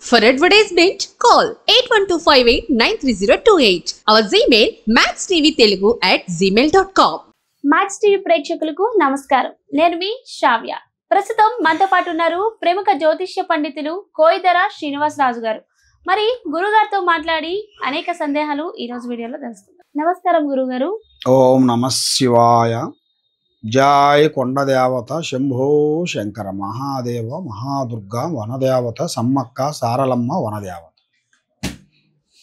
For advertisement, call 8125893028. Our Gmail maxtvtelugu@gmail.com. Max TV ప్రేక్షకులకు నమస్కారం. నేను మీ శ్రావ్య. ప్రస్తుతం మనతో పాటు ఉన్నారు ప్రముఖ జ్యోతిష్య పండితులు కోయిదర శ్రీనివాసరాజు గారు. మరి గురుగారితో మాట్లాడి అనేక సందేహాలు ఈ రోజు వీడియోలో తెలుసుకుందాం. నమస్కారం గురుగారు. ఓం నమః శివాయ. జయ కొండదేవత శంభో శంకర మహాదేవ మహాదుర్గా వనదేవత సమ్మక్క సారలమ్మ వనదేవత.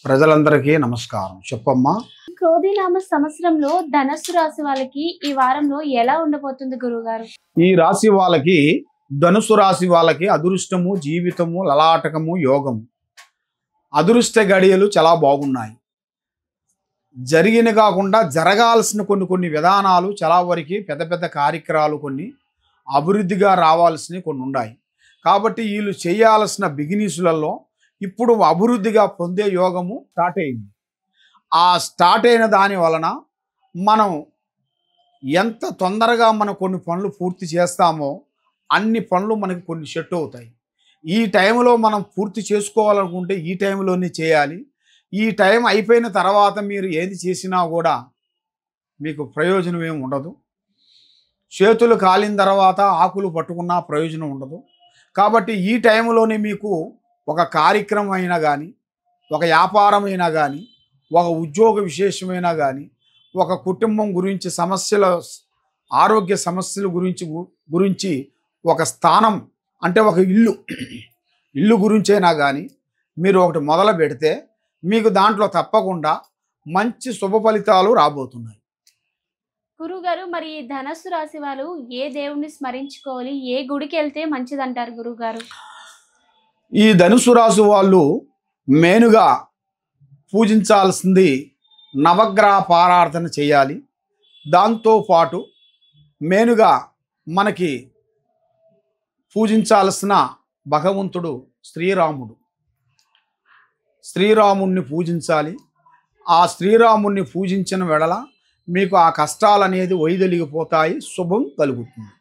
ప్రజలందరికీ నమస్కారం. చెప్పమ్మా. క్రోధినామ సంవత్సరంలో ధనస్సు రాశి వాళ్ళకి ఈ వారంలో ఎలా ఉండబోతుంది గురుగారు? ఈ రాశి వాళ్ళకి, ధనుసు రాశి వాళ్ళకి అదృష్టము, జీవితము, లలాటకము, యోగము, అదృష్ట గడియలు చాలా బాగున్నాయి. జరిగిన కాకుండా జరగాల్సిన కొన్ని విధానాలు చాలా వరకు పెద్ద పెద్ద కార్యక్రమాలు కొన్ని అభివృద్ధిగా రావాల్సినవి కొన్ని ఉన్నాయి. కాబట్టి వీళ్ళు చేయాల్సిన బిగినీసులలో ఇప్పుడు అభివృద్ధిగా పొందే యోగము స్టార్ట్ అయింది. ఆ స్టార్ట్ అయిన దాని వలన మనం ఎంత తొందరగా మనం కొన్ని పనులు పూర్తి చేస్తామో అన్ని పనులు మనకి కొన్ని సెట్ అవుతాయి. ఈ టైంలో మనం పూర్తి చేసుకోవాలనుకుంటే ఈ టైంలోనే చేయాలి. ఈ టైం అయిపోయిన తర్వాత మీరు ఏది చేసినా కూడా మీకు ప్రయోజనం ఏమి ఉండదు. చేతులు కాలిన తర్వాత ఆకులు పట్టుకున్నా ప్రయోజనం ఉండదు. కాబట్టి ఈ టైంలోనే మీకు ఒక కార్యక్రమం అయినా కానీ, ఒక వ్యాపారం అయినా కానీ, ఒక ఉద్యోగ విశేషమైనా కానీ, ఒక కుటుంబం గురించి సమస్యల, ఆరోగ్య సమస్యల గురించి ఒక స్థానం అంటే ఒక ఇల్లు గురించైనా కానీ మీరు ఒకటి మొదలు పెడితే మీకు దాంట్లో తప్పకుండా మంచి శుభ ఫలితాలు రాబోతున్నాయి. గురుగారు, మరి ధనస్సు రాశి వాళ్ళు ఏ దేవుణ్ణి స్మరించుకోవాలి, ఏ గుడికి వెళ్తే మంచిదంటారు గురుగారు? ఈ ధనుసు రాశి వాళ్ళు మెయిన్గా పూజించాల్సింది నవగ్రహ పారార్థన చేయాలి. దాంతోపాటు మెయిన్గా మనకి పూజించాల్సిన భగవంతుడు శ్రీరాముణ్ణి పూజించాలి. ఆ శ్రీరాముణ్ణి పూజించిన వెడల మీకు ఆ కష్టాలు అనేది వైదొలిగిపోతాయి, శుభం కలుగుతుంది.